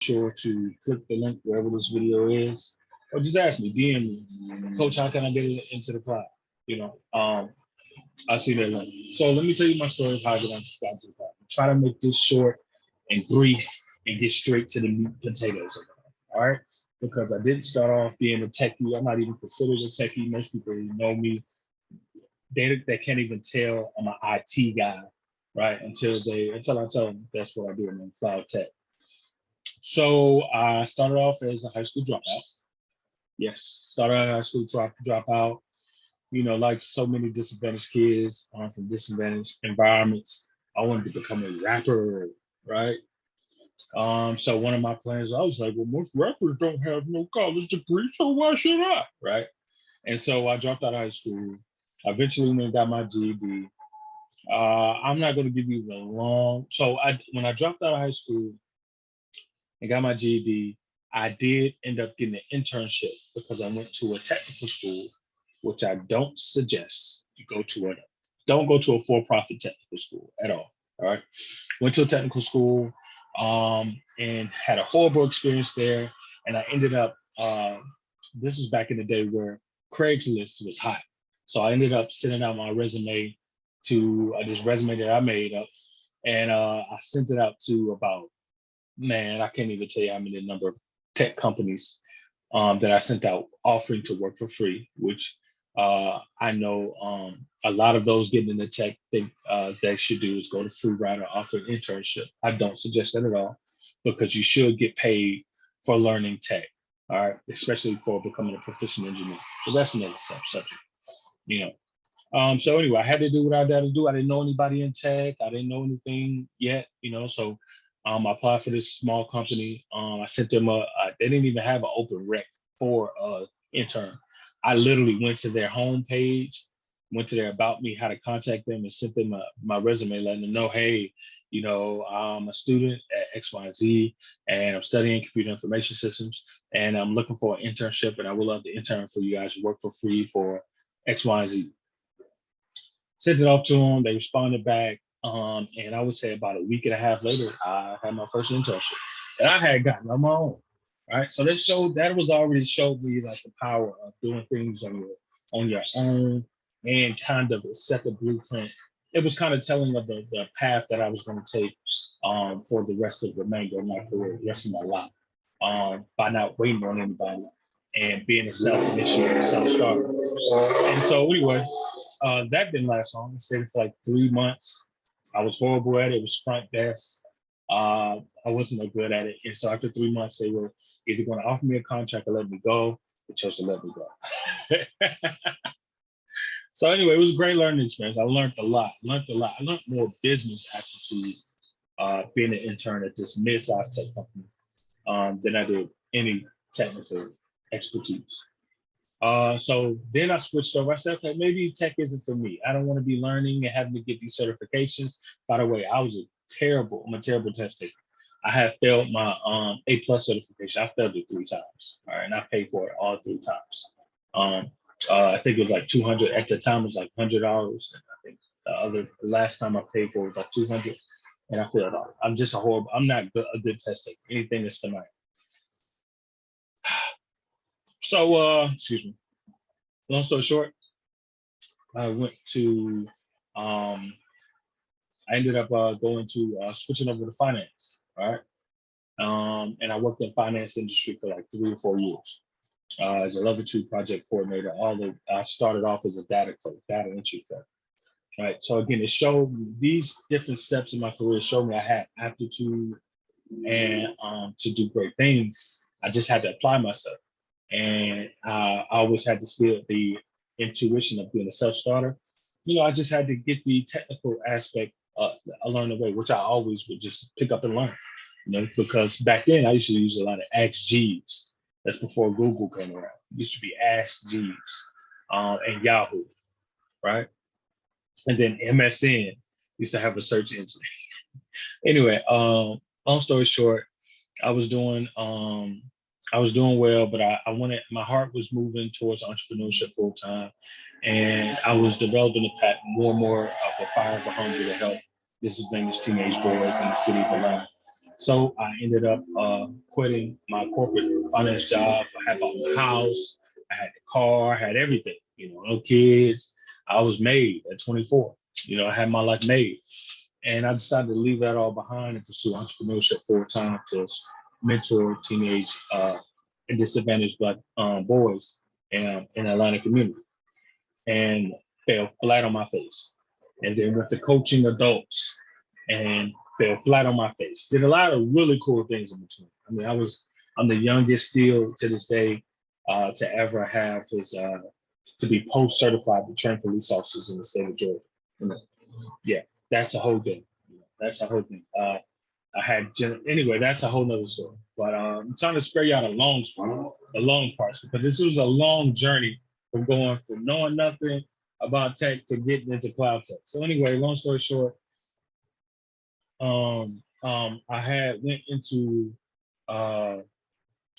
sure to click the link wherever this video is, or just ask me, DM me, Coach, how can I get it into the cloud? You know, I see that link. So let me tell you my story of how I got into the cloud. Try to make this short and brief and get straight to the meat and potatoes of it. All right. Because I didn't start off being a techie. I'm not even considered a techie. Most people who know me, they can't even tell I'm an IT guy, right? Until I tell them that's what I do. I'm in cloud tech. So I started off as a high school dropout. Yes, started out high school dropout. You know, like so many disadvantaged kids from disadvantaged environments, I wanted to become a rapper, right? So one of my plans, I was like, well, most rappers don't have no college degree, so why should I, right? And so I dropped out of high school. I eventually went and got my GED. I'm not going to give you the long. So when I dropped out of high school and got my GED, I did end up getting an internship because I went to a technical school, which I don't suggest you go to. Don't go to a for-profit technical school at all. All right. Went to a technical school and had a horrible experience there. And I ended up, this was back in the day where Craigslist was hot. So I ended up sending out my resume to this resume that I made up. And I sent it out to about, man, I can't even tell you how many number of tech companies that I sent out offering to work for free, which I know a lot of those getting into tech think they should do is go to free ride or offer an internship. I don't suggest that at all because you should get paid for learning tech, all right, especially for becoming a proficient engineer. But that's another subject, you know. So anyway, I had to do what I had to do. I didn't know anybody in tech. I didn't know anything yet, you know. So I applied for this small company. I sent them they didn't even have an open rec for intern. I literally went to their homepage, went to their about me, how to contact them, and sent them my resume, letting them know, hey, you know, I'm a student at XYZ, and I'm studying computer information systems, and I'm looking for an internship, and I would love to intern for you guys to work for free for XYZ. Sent it off to them. They responded back. And I would say about a week and a half later, I had my first internship that I had gotten on my own. Right. So that was already showed me like the power of doing things on your own and kind of set the blueprint. It was kind of telling of the path that I was going to take for the rest of the remainder of my career, the rest of my life, by not waiting on anybody and being a self-initiated, self-starter. And so anyway, that didn't last long. I stayed for like 3 months. I was horrible at it. It was front desk. I wasn't no good at it. And so after 3 months, they were either going to offer me a contract or let me go. They chose to let me go. So anyway, it was a great learning experience. I learned a lot. I learned more business aptitude being an intern at this mid-sized tech company than I did any technical expertise. So then I switched over. I said, okay, maybe tech isn't for me. I don't want to be learning and having to get these certifications. By the way, I'm a terrible test taker. I have failed my A plus certification. I failed it 3 times. All right, and I paid for it all 3 times. Um, I think it was like 200 at the time. It was like $100. And I think the last time I paid for it was like 200, and I failed all. I'm just I'm not good, a good test taker. Anything that's tonight. So, excuse me. Long story short, I went to, I ended up going to switching over to finance, right? And I worked in finance industry for like 3 or 4 years as a level 2 project coordinator. I started off as a data entry clerk, right? So again, it showed me these different steps in my career showed me I had aptitude and to do great things. I just had to apply myself. And I always had to still the intuition of being a self-starter. You know, I just had to get the technical aspect along the way, which I always would just pick up and learn. You know, because back then I used to use a lot of Ask Jeeves. That's before Google came around. It used to be Ask Jeeves and Yahoo, right? And then MSN used to have a search engine. Anyway, long story short, I was doing well, but I wanted my heart was moving towards entrepreneurship full time, and I was developing more and more of a fire of a hunger to help disadvantaged teenage boys in the city of Atlanta So I ended up quitting my corporate finance job. I had bought my house, I had the car, I had everything, no kids. I was made at 24. I had my life made. And I decided to leave that all behind and pursue entrepreneurship full time to mentor teenage and disadvantaged Black boys in the Atlanta community, and fell flat on my face. And then went to coaching adults and fell flat on my face. Did a lot of really cool things in between. I mean, I'm the youngest still to this day to ever have his to be post certified to train police officers in the state of Georgia. Yeah, that's a whole thing. That's a whole thing. Anyway, that's a whole nother story. But I'm trying to spare you out the long parts, because this was a long journey from going from knowing nothing about tech to getting into cloud tech. So anyway, long story short, I had went into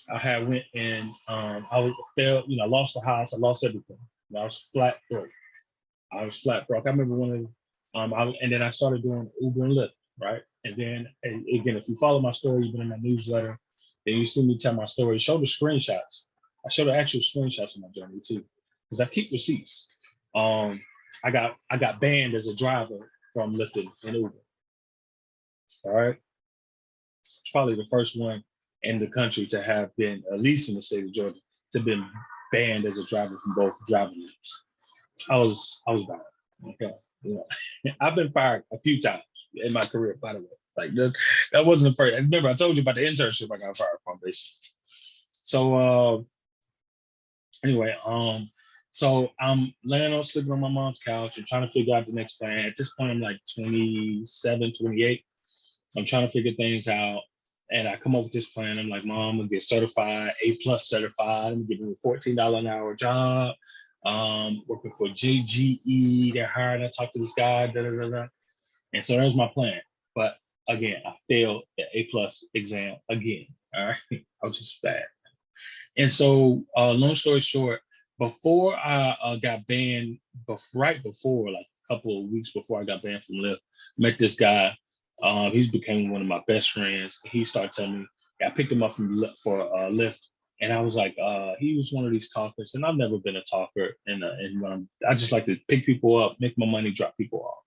I had went and I was failed, I lost the house, I lost everything. I was flat broke. I was flat broke. I remember when and then I started doing Uber and Lyft, right? And then again, if you follow my story, you've been in my newsletter, then you see me tell my story, show the screenshots. I show the actual screenshots of my journey too, because I keep receipts. I got banned as a driver from Lyft and Uber. All right. It's probably the first one in the country to have been, at least in the state of Georgia, to have been banned as a driver from both driving lanes. I was bad. Okay. I've been fired a few times in my career, by the way. Like this, that wasn't the first. Remember, I told you about the internship I got fired from, basically. So anyway, so I'm laying on sleeping on my mom's couch and trying to figure out the next plan. At this point, I'm like 27, 28. I'm trying to figure things out. And I come up with this plan. I'm like, Mom, I'm gonna get certified, A+ certified. I'm getting a $14 an hour job. Working for GED. They're hiring. I talked to this guy. Da, da, da, da. And so there's my plan. But again, I failed the A+ exam again. All right, I was just bad. And so, long story short, before I got banned, right before, like a couple of weeks before I got banned from Lyft, met this guy. He's became one of my best friends. He started telling me, I picked him up for Lyft, and I was like, he was one of these talkers, and I've never been a talker, and I just like to pick people up, make my money, drop people off.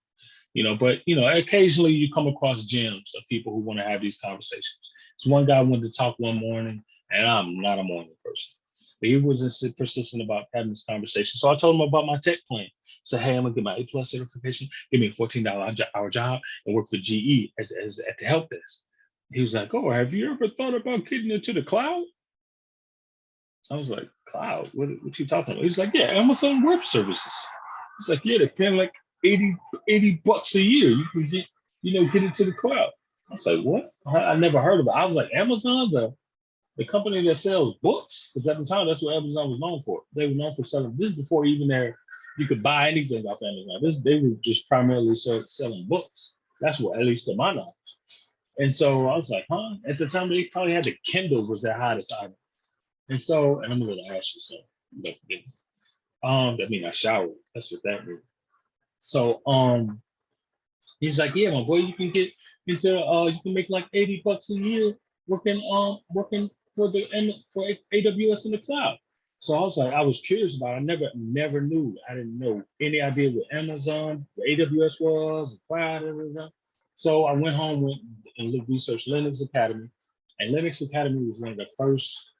But occasionally you come across gems of people who want to have these conversations. So one guy wanted to talk one morning, and I'm not a morning person, but he was persistent about having this conversation. So I told him about my tech plan. So hey, I'm gonna get my A+ certification, give me a $14 hour job, and work for GE as at the help desk. He was like, "Oh, have you ever thought about getting into the cloud?" I was like, "Cloud? What you talking about?" He's like, "Yeah, Amazon Web Services." It's like, "Yeah, they're paying like 80 bucks a year. You can get into the cloud." I was like, "What?" I never heard of it. I was like, Amazon, the company that sells books, because at the time that's what Amazon was known for. They were known for selling. This is before even you could buy anything off Amazon. They were just primarily selling books. That's what, at least to my knowledge. And so I was like, huh? At the time, they probably had the Kindle was their hottest item. And so, and I'm gonna ask you something. That means I showered. That's what that means. So he's like, yeah, my boy, you can get into you can make like 80 bucks a year working for for AWS in the cloud. So I was like, I was curious about it. I never knew. I didn't know any idea what Amazon, what AWS was, the cloud, everything. So I went home and researched Linux Academy. And Linux Academy was one of the first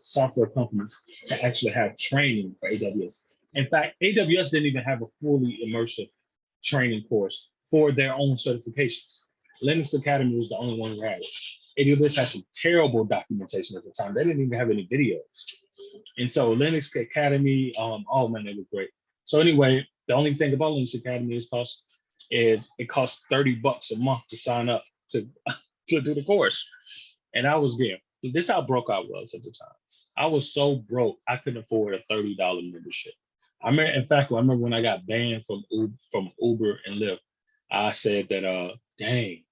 software companies, to actually have training for AWS. In fact, AWS didn't even have a fully immersive training course for their own certifications. Linux Academy was the only one who had it. AWS had some terrible documentation at the time. They didn't even have any videos. And so Linux Academy, oh man, they were great. So anyway, the only thing about Linux Academy is it costs 30 bucks a month to sign up to do the course. And I was there. This is how broke I was at the time. I was so broke, I couldn't afford a $30 membership. In fact, I remember when I got banned from Uber and Lyft, I said that, dang,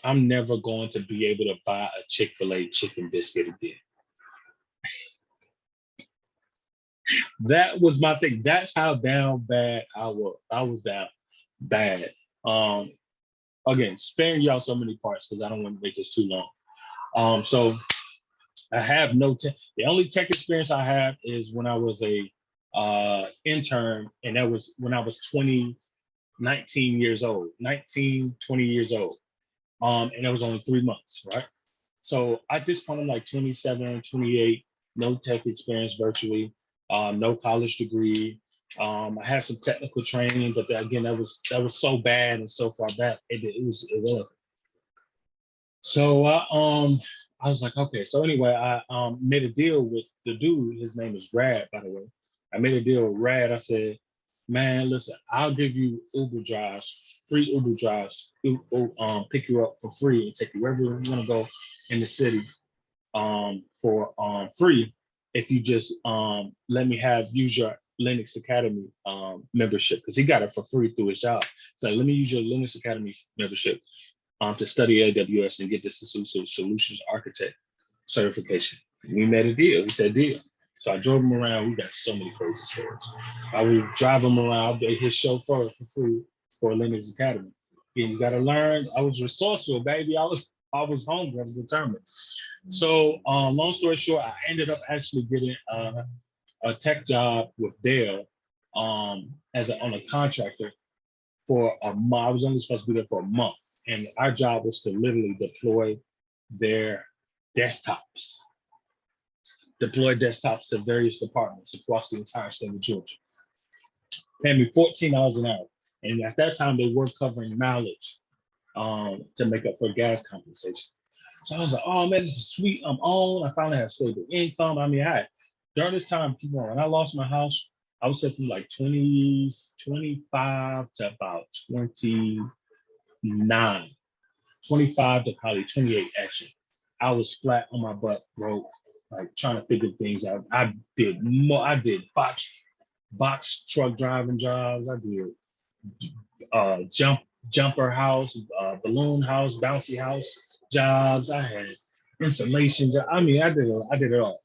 I'm never going to be able to buy a Chick-fil-A chicken biscuit again. That was my thing. That's how down bad I was. I was down bad. again, sparing y'all so many parts because I don't want to make this too long. So I have no tech. The only tech experience I have is when I was a intern, and that was when I was 19 years old, 19, 20 years old. And that was only 3 months, right? So at this point, I'm like 27, 28, no tech experience virtually, no college degree. I had some technical training, but again, that was so bad and so far back, it was irrelevant. So I was like, okay. So anyway, I made a deal with the dude. His name is Rad, by the way. I made a deal with Rad. I said, man, listen, I'll give you Uber drives, free Uber drives, pick you up for free and take you wherever you want to go in the city for free if you just let me use your Linux Academy membership, because he got it for free through his job. So let me use your Linux Academy membership to study AWS and get this solutions architect certification. We made a deal. He said deal. So I drove him around. We got so many crazy stories. I would drive him around. I'll be his chauffeur for free for Linux Academy. And you got to learn. I was resourceful, baby. I was hungry. I was determined. So long story short, I ended up actually getting a tech job with Dell on a contractor for a month. I was only supposed to be there for a month. And our job was to literally deploy desktops to various departments across the entire state of Georgia. Paying me $14 an hour. And at that time, they were covering mileage to make up for gas compensation. So I was like, oh man, this is sweet. I'm on. I finally had stable income. I mean, during this time, people, when I lost my house, I was set from like 25 to about 29, 25 to probably 28 actually. I was flat on my butt, broke, like trying to figure things out. I did box truck driving jobs. I did jumper house, balloon house, bouncy house jobs. I had installation jobs. I mean, I did it all.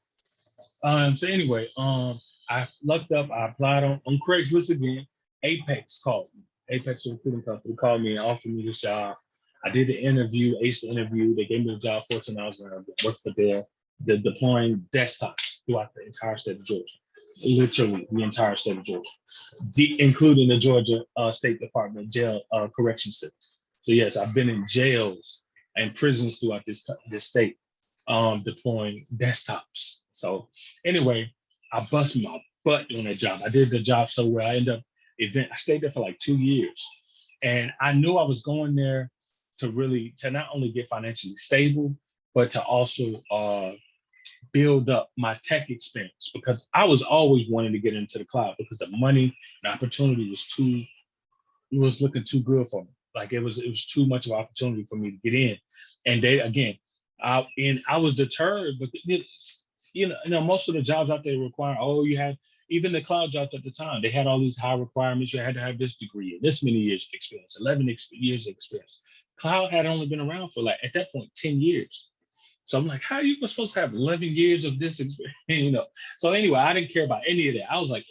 So anyway, I lucked up. I applied on Craigslist again. Apex called me. Apex recruiting company called me and offered me this job. I did the interview, aced the interview. They gave me the job, 14 hours an hour. Worked for Dell. They're deploying desktops throughout the entire state of Georgia. Literally the entire state of Georgia, including the Georgia State Department jail correction center. So yes, I've been in jails and prisons throughout this state deploying desktops. So anyway, I bust my butt on that job. I did the job so well. I stayed there for like 2 years. And I knew I was going there to not only get financially stable, but to also build up my tech experience, because I was always wanting to get into the cloud because the money and opportunity was looking too good for me. Like it was too much of an opportunity for me to get in. And I was deterred, but most of the jobs out there require, even the cloud jobs at the time, they had all these high requirements. You had to have this degree and this many years of experience, 11 years of experience. Cloud had only been around for at that point, 10 years. So I'm like, how are you supposed to have 11 years of this experience? So anyway, I didn't care about any of that. I was like,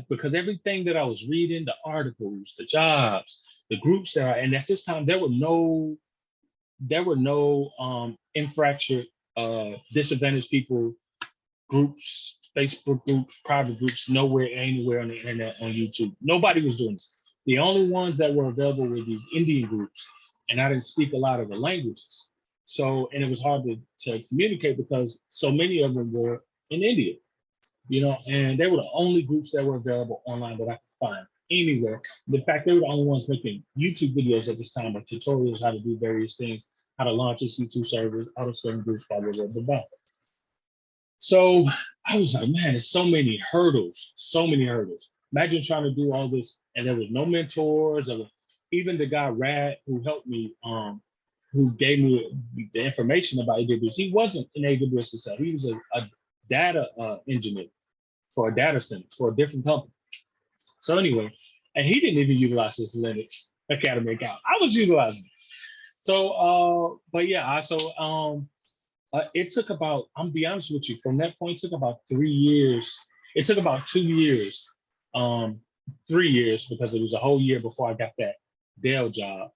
because everything that I was reading, the articles, the jobs, the groups and at this time there were no infracture, disadvantaged people groups, Facebook groups, private groups, anywhere on the internet, on YouTube. Nobody was doing this. The only ones that were available were these Indian groups, and I didn't speak a lot of the languages. So, and it was hard to communicate because so many of them were in India, and they were the only groups that were available online that I could find anywhere. In fact, they were the only ones making YouTube videos at this time, or tutorials how to do various things, how to launch a C2 servers, auto-scaling groups, blah, blah, blah, blah, blah. So I was like, man, there's so many hurdles. Imagine trying to do all this, and there was no mentors, or even the guy Rad who helped me, who gave me the information about AWS. He wasn't an AWS himself. He was a data engineer for a data center for a different company. So anyway, and he didn't even utilize his Linux Academy account. I was utilizing it. So, but yeah, it took about, I'm be honest with you, from that point, it took about 3 years. It took about 2 years, 3 years, because it was a whole year before I got that Dell job.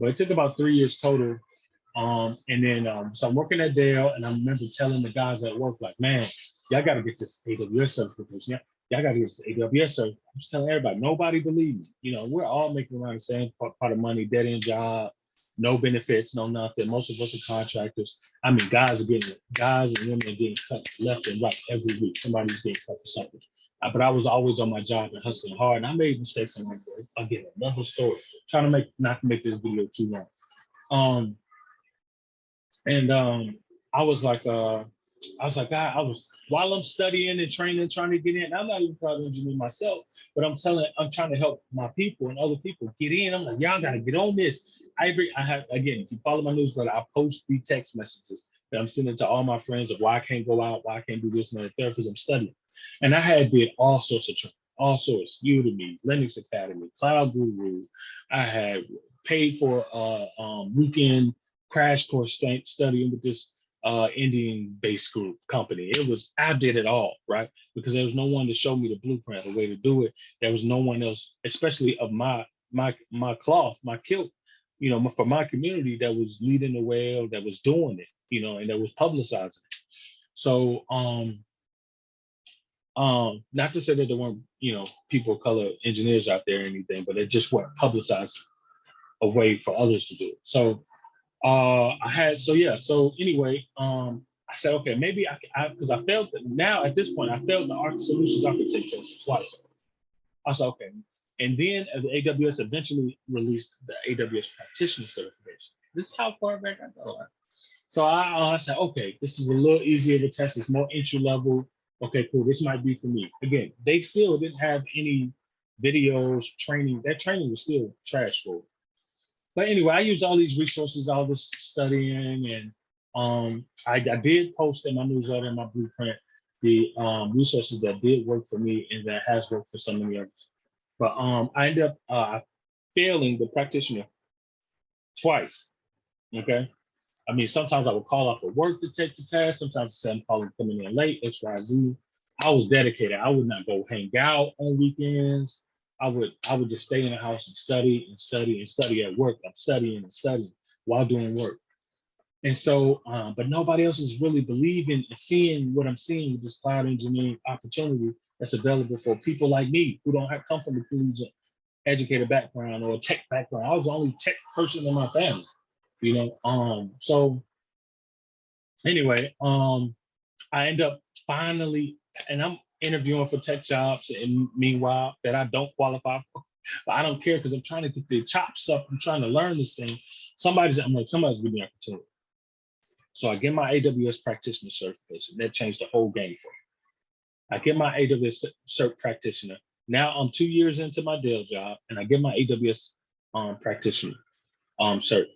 but it took about 3 years total. And then so I'm working at Dell, and I remember telling the guys at work, like, man, y'all got to get this AWS certification. Y'all got to get this AWS certification. I'm just telling everybody, nobody believed me. You know, we're all making around the same part of money, dead end job, no benefits, no nothing. Most of us are contractors. I mean, guys and women are getting cut left and right every week. Somebody's getting cut for something. But I was always on my job and hustling hard, and I made mistakes on my way. Again, another story. Trying to not to make this video too long. And God, while I'm studying and training, trying to get in. I'm not even cloud engineer myself, but I'm trying to help my people and other people get in. I'm like, y'all got to get on this. I have, again, if you follow my newsletter, I post the text messages that I'm sending to all my friends of why I can't go out, why I can't do this and that, because I'm studying. And I did all sorts of training, Udemy, Linux Academy, Cloud Guru. I had paid for weekend crash course studying with this Indian-based group company. I did it all, right? Because there was no one to show me the blueprint, the way to do it. There was no one else, especially of my cloth, my kilt, for my community, that was leading the way, or that was doing it, and that was publicizing it. So, not to say that there weren't, people of color engineers out there or anything, but it just weren't publicized a way for others to do it. So so anyway, I said, okay, maybe because I failed now at this point, I failed the solutions architect test twice. I said, okay. And then the AWS eventually released the AWS practitioner certification. This is how far back I go. So I said, okay, this is a little easier to test. It's more entry level. Okay, cool. This might be for me. Again, they still didn't have any videos, training. That training was still trash for it. But anyway, I used all these resources, all this studying, and I did post in my newsletter and my blueprint the resources that did work for me and that has worked for so many others. But I ended up failing the practitioner twice. Okay. I mean, sometimes I would call off of work to take the test. Sometimes I said I'm coming in late, X, Y, Z. I was dedicated. I would not go hang out on weekends. I would just stay in the house and study and study and study at work. I'm studying and studying while doing work. And so, but nobody else is really believing and seeing what I'm seeing with this cloud engineering opportunity that's available for people like me who don't come from a collegiate educated background or a tech background. I was the only tech person in my family, So anyway, I end up finally, and I'm interviewing for tech jobs, and meanwhile that I don't qualify for, but I don't care because I'm trying to get the chops up. I'm trying to learn this thing. Somebody's giving me an opportunity. So I get my AWS practitioner certification. That changed the whole game for me. I get my AWS cert practitioner. Now I'm 2 years into my Dell job, and I get my AWS practitioner cert.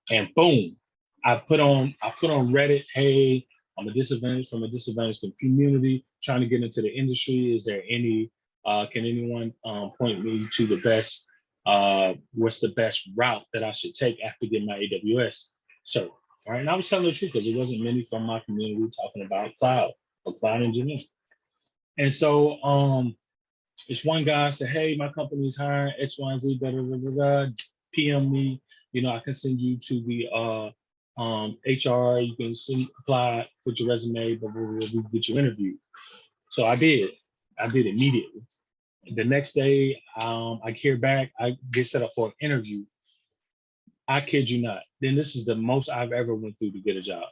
And boom, I put on Reddit, hey, I'm from a disadvantaged community, trying to get into the industry. Is there any, can anyone point me to the best, what's the best route that I should take after getting my AWS cert? Right. And I was telling the truth because there wasn't many from my community talking about cloud or cloud engineering. And so this one guy said, hey, my company's hiring X, Y, and Z, PM me, I can send you to the HR, you can apply, put your resume, we get you interviewed. So I did immediately. The next day, I hear back, I get set up for an interview. I kid you not. Then this is the most I've ever went through to get a job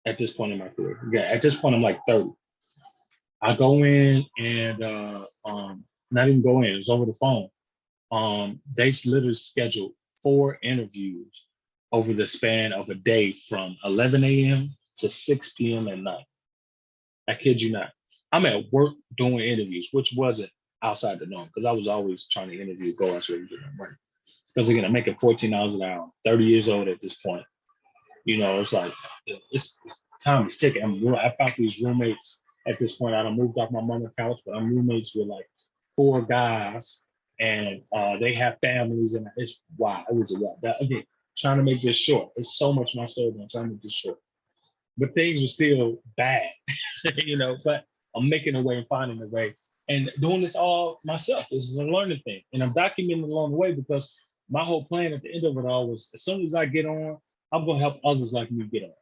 at this point in my career. Yeah, at this point, I'm like 30. I go in and not even go in, it's over the phone. They literally scheduled 4 interviews over the span of a day from 11 a.m. to 6 p.m. at night. I kid you not. I'm at work doing interviews, which wasn't outside the norm because I was always trying to interview, go out and get my money. Because again, I'm making $14 an hour, 30 years old at this point. It's like, it's time is ticking. I found these roommates at this point. I done moved off my mama's couch, but I'm roommates with like 4 guys, and they have families, and it's wow. It was a lot. Again, trying to make this short. It's so much my story, but I'm trying to make this short. But things are still bad, but I'm making a way and finding a way. And doing this all myself. This is a learning thing. And I'm documenting along the way because my whole plan at the end of it all was, as soon as I get on, I'm gonna help others like me get on,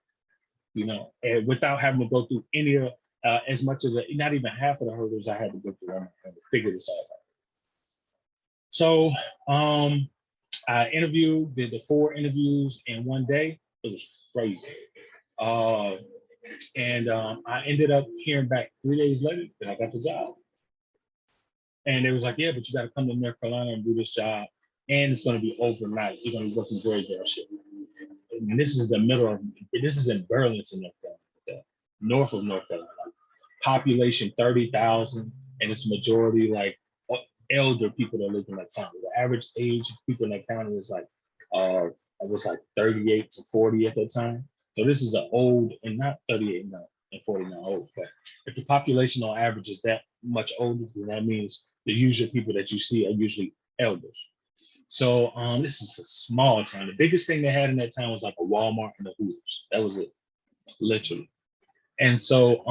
you know, and without having to go through any of as much as not even half of the hurdles I had to go through to figure this all out. So I interviewed, did the 4 interviews in one day. It was crazy. And I ended up hearing back 3 days later that I got the job. And it was like, yeah, but you got to come to North Carolina and do this job. And it's going to be overnight. You're going to be working graveyard shift. And this is this is in Burlington, North Carolina, north of North Carolina. Population 30,000, and it's majority like elder people that live in that county. The average age of people in that county was like, it was like 38 to 40 at that time. So this is an old, and not 38 and 40 now old, but if the population on average is that much older, then that means the usual people that you see are usually elders. So this is a small town. The biggest thing they had in that town was like a Walmart and a Hooters. That was it, literally. And so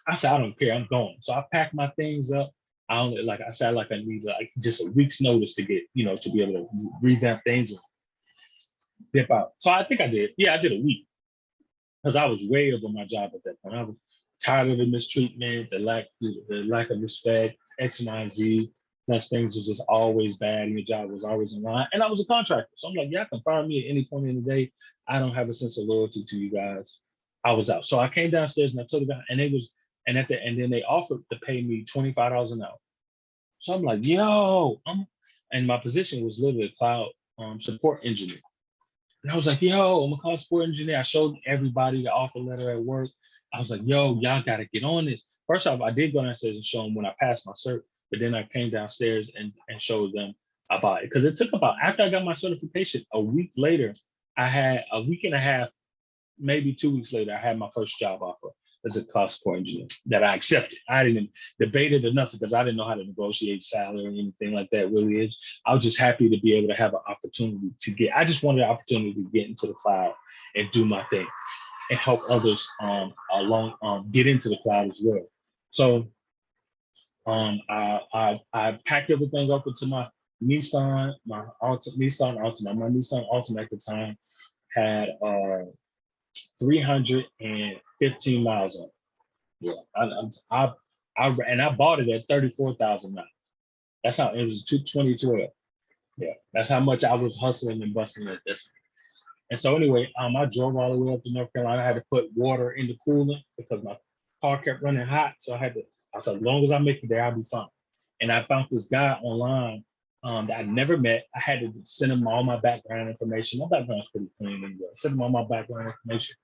I said, I don't care, I'm going. So I packed my things up. I only, like I said, like I need like just a week's notice to get, you know, to be able to revamp things and dip out. So I think I did. Yeah, I did a week because I was way over my job at that point. I was tired of the mistreatment, the lack of respect, X, Y, and Z. Plus things was just always bad and your job was always in line. And I was a contractor. So I'm like, yeah, I can fire me at any point in the day. I don't have a sense of loyalty to you guys. I was out. So I came downstairs and I told the guy, and and then they offered to pay me $25 an hour. So I'm like, yo, and my position was literally a cloud support engineer. And I was like, yo, I'm a cloud support engineer. I showed everybody the offer letter at work. I was like, yo, y'all got to get on this. First off, I did go downstairs and show them when I passed my cert, but then I came downstairs and showed them about it. Because it took about, after I got my certification, a week later, I had a week and a half, maybe 2 weeks later, I had my first job offer as a cloud support engineer that I accepted. I didn't debate it or nothing because I didn't know how to negotiate salary or anything like that really is. I was just happy to be able to have an opportunity to get, I just wanted an opportunity to get into the cloud and do my thing and help others get into the cloud as well. So I packed everything up into my Nissan, my Altima. My Nissan Altima at the time had 315 miles on it. Yeah, I bought it at 34,000 miles. That's how it was. 2012. Yeah, that's how much I was hustling and bustling at that time. And so anyway, I drove all the way up to North Carolina. I had to put water in the coolant because my car kept running hot. So I said, as long as I make it there, I'll be fine. And I found this guy online that I never met. I had to send him all my background information. My background's pretty clean anyway. Send him all my background information.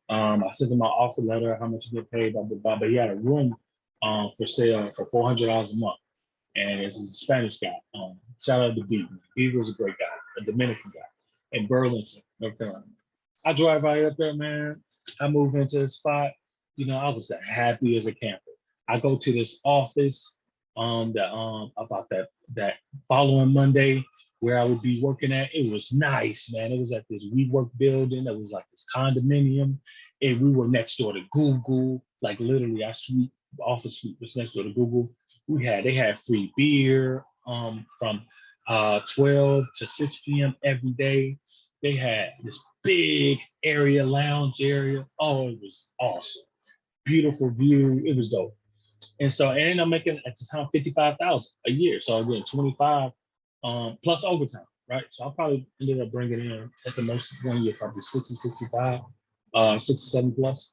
I sent him my offer letter, how much you get paid, blah, blah, blah. But he had a room for sale for $400 a month. And it's a Spanish guy. Shout out to B. B was a great guy, a Dominican guy in Burlington, North Carolina. I drive right up there, man. I move into the spot. You know, I was the happy as a camper. I go to this office about that following Monday where I would be working at. It was nice, man. It was at this WeWork building. It was like this condominium. And we were next door to Google. Like literally, our office suite was next door to Google. They had free beer from 12 to 6 p.m. every day. They had this big lounge area. Oh, it was awesome. Beautiful view. It was dope. And so I ended up making at the time 55,000 a year. So again, 25 plus overtime, right? So I probably ended up bringing in at the most 1 year, probably 60, 65, 67 plus.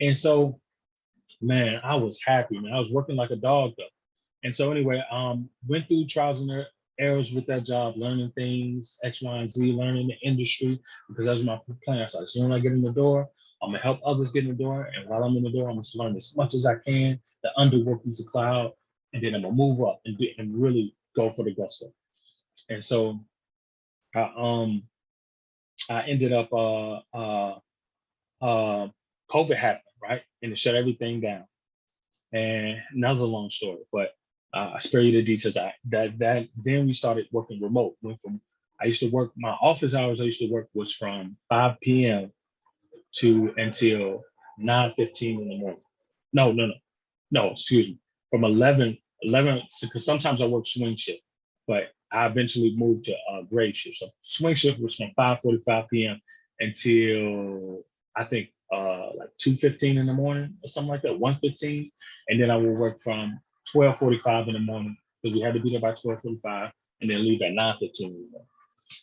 And so, man, I was happy, man. I was working like a dog though. And so anyway, went through trials and errors with that job, learning things, X, Y, and Z, learning the industry, because that was my plan. So as soon as I get in the door, I'm gonna help others get in the door. And while I'm in the door, I'm gonna learn as much as I can, the underworkings of cloud, and then I'm gonna move up and really go for the gusto. And so I ended up COVID happened, right? And it shut everything down. And another long story, but I spare you the details. Then we started working remote. I used to work, my office hours I used to work was from 5 p.m. to until 9:15 in the morning. No, excuse me. From 11, because sometimes I work swing shift, but I eventually moved to grade shift. So swing shift was from 5:45 p.m. until I think like 2:15 in the morning or something like that, 1:15. And then I would work from 12:45 in the morning because we had to be there by 12:45 and then leave at 9:15 in the morning.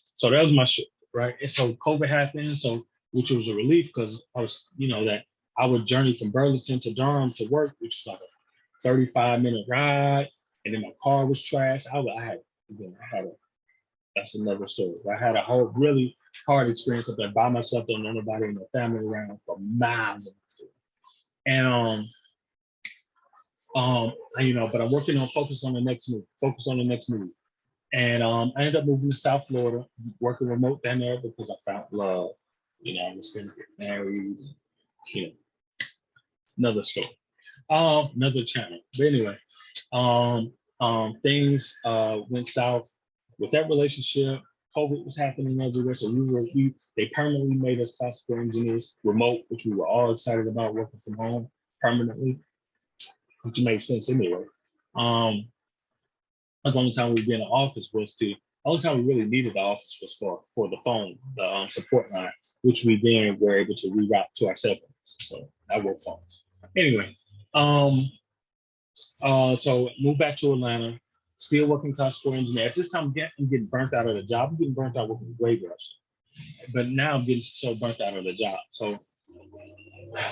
So that was my shift, right? And so COVID happened, so which was a relief because I was, that I would journey from Burlington to Durham to work, which is like a 35-minute ride, and then my car was trashed. I had a that's another story. I had a whole really hard experience up there by myself, don't know nobody in the family around for miles. And but I'm working on focus on the next move. And I ended up moving to South Florida, working remote down there because I found love. I was gonna get married, you know, another story. Another channel. But anyway, things went south with that relationship. COVID was happening everywhere, so they permanently made us classical engineers remote, which we were all excited about working from home permanently, which made sense anyway. The only time we'd be in the office the only time we really needed the office was for the phone, the support line, which we then were able to reroute to our cell phones. So that worked fine. Anyway, so moved back to Atlanta, still working classical engineer. At this time, I'm getting burnt out of the job. I'm getting burnt out working graveyards, but now I'm getting so burnt out of the job. So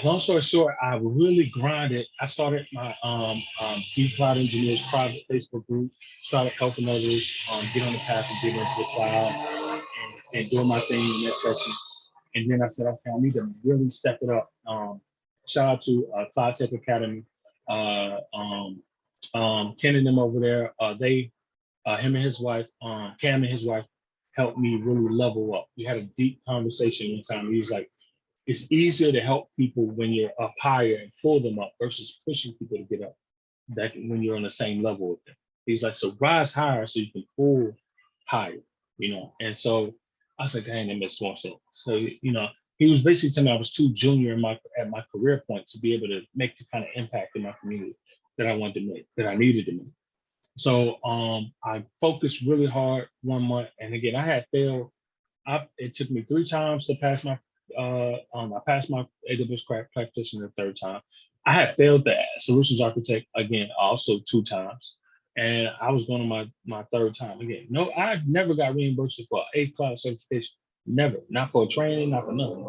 long story short, I really grinded. I started my Be Cloud Engineers private Facebook group, started helping others get on the path of getting into the cloud and doing my thing in that section. And then I said, okay, I need to really step it up. Shout out to Cloud Tech Academy. Ken and them over there, him and his wife, Cam and his wife, helped me really level up. We had a deep conversation one time. He was like, it's easier to help people when you're up higher and pull them up versus pushing people to get up. That when you're on the same level with them. He's like, so rise higher so you can pull higher, And so I was like, dang, that makes more sense. So, he was basically telling me I was too junior at my career point to be able to make the kind of impact in my community that I wanted to make, that I needed to make. So I focused really hard one month. And again, I had failed. It took me 3 times to pass my I passed my AWS crack practitioner the 3rd time. I had failed the solutions architect again, also 2 times. And I was going to my 3rd time again. No, I never got reimbursed for a cloud certification. Never, not for a training, not for nothing.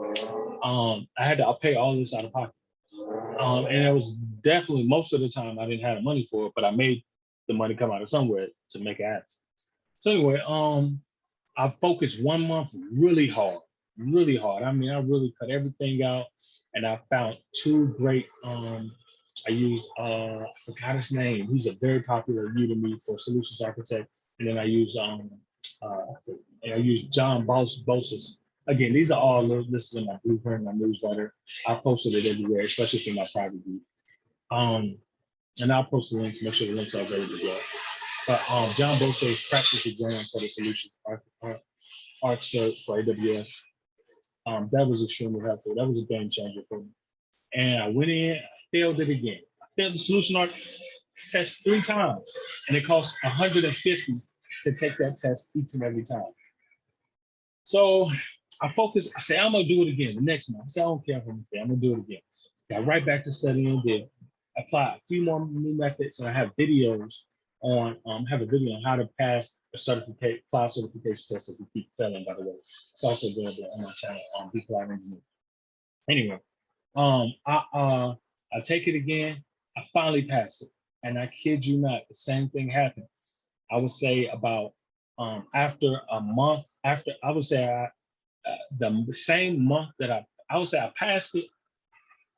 I'll pay all this out of pocket. And it was definitely most of the time I didn't have the money for it, but I made the money come out of somewhere to make it happen. So anyway, I focused 1 month really hard. I mean, I really cut everything out, and I found 2 great. I used I forgot his name. He's a very popular Udemy for solutions architect, and then I used John Bosis. Again, these are all listed in my blueprint, my newsletter. I posted it everywhere, especially for my private group. And I'll post the links, make sure the links are available as well. But John Bose's practice exam for the solution arch cert for AWS. That was extremely helpful. That was a game changer for me. And I went in, I failed it again. I failed the solution arc test 3 times, and it cost $150 to take that test each and every time. So I focused. I said, I'm gonna do it again the next month. I said, I don't care if I'm gonna do it again. Got right back to studying. Did apply a few more new methods, and I have videos on have a video on how to pass a cloud certification test if you keep failing, by the way. It's also available on my channel on bcloudegnineers. Anyway, I take it again. I finally passed it, and I kid you not, the same thing happened. I would say about after a month, I would say the same month that I would say I passed it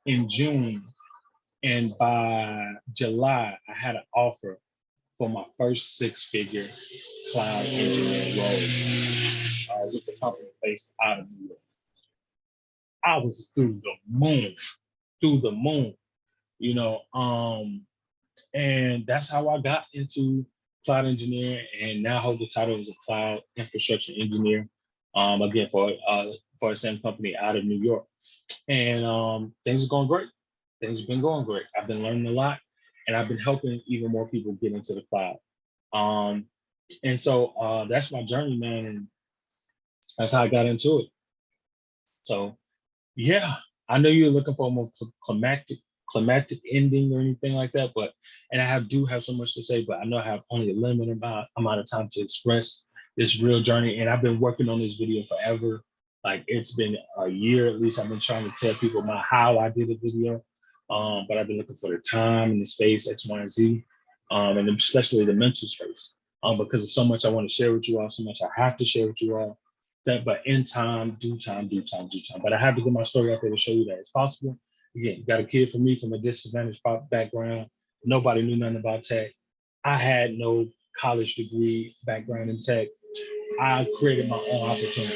in June, and by July I had an offer for my first 6-figure cloud engineering role with the company based out of New York. I was through the moon, and that's how I got into cloud engineering, and now hold the title as a cloud infrastructure engineer. Again, for the same company out of New York, and things are going great. Things have been going great. I've been learning a lot, and I've been helping even more people get into the cloud. And so that's my journey, man, and that's how I got into it. So yeah, I know you're looking for a more climactic ending or anything like that, but and do have so much to say, but I know I have only a limited amount of time to express this real journey, and I've been working on this video forever. Like it's been a year at least. I've been trying to tell people about how I did a video, but I've been looking for the time and the space, X, Y, and Z, and especially the mental space, because there's so much I want to share with you all, so much I have to share with you all that, but in time, due time, due time, due time. But I have to get my story out there to show you that it's possible. Again, you got a kid from me from a disadvantaged background. Nobody knew nothing about tech. I had no college degree background in tech. I created my own opportunity,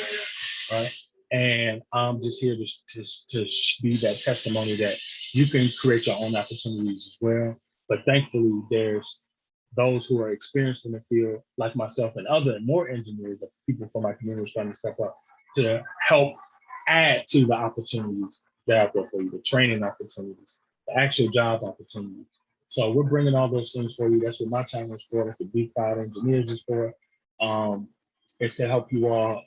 right? And I'm just here to be that testimony that you can create your own opportunities as well. But thankfully, there's those who are experienced in the field, like myself and other more engineers, the people from my community are starting to step up to help add to the opportunities that are out there for you, the training opportunities, the actual job opportunities. So we're bringing all those things for you. That's what my channel is for. That's what Cloud Engineers is for. Um, it's to help you all,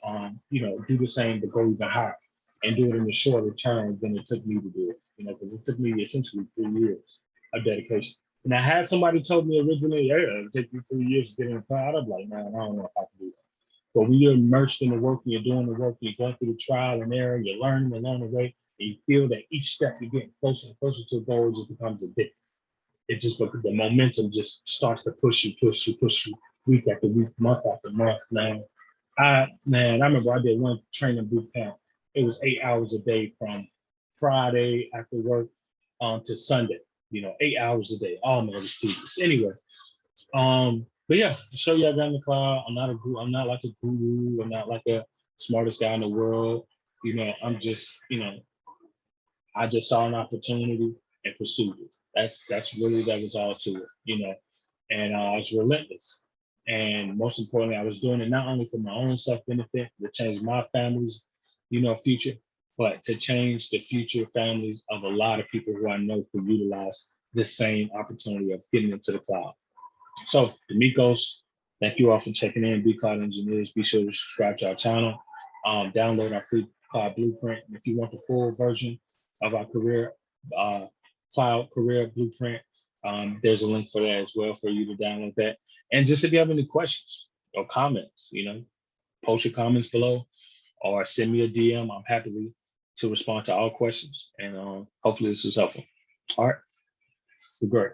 do the same, but go even higher and do it in a shorter term than it took me to do it. Because it took me essentially 3 years of dedication. And I had somebody told me originally, yeah, it'll take you 3 years to get in the cloud. I'm like, man, I don't know if I can do that. But when you're immersed in the work and you're doing the work, you're going through the trial and error, you're learning along the way, and you feel that each step you're getting closer and closer to the goal, it just becomes addictive. It just the momentum just starts to push you week after week, month after month. I remember I did one training boot camp. It was 8 hours a day from Friday after work to Sunday. 8 hours a day. Oh man, it was tedious. Anyway, but yeah, to show you I got in the cloud. I'm not a guru. I'm not like a guru. I'm not like a smartest guy in the world. I'm just, I just saw an opportunity and pursued it. That was all to it. And I was relentless. And most importantly, I was doing it not only for my own self benefit to change my family's, future, but to change the future families of a lot of people who I know could utilize this same opportunity of getting into the cloud. So, D'Amicos, thank you all for checking in. Cloud Engineers. Be sure to subscribe to our channel. Download our free cloud blueprint. And if you want the full version of our uh, cloud career blueprint, there's a link for that as well for you to download that. And just if you have any questions or comments, post your comments below or send me a DM. I'm happy to respond to all questions. And hopefully this is helpful. All right, we're great.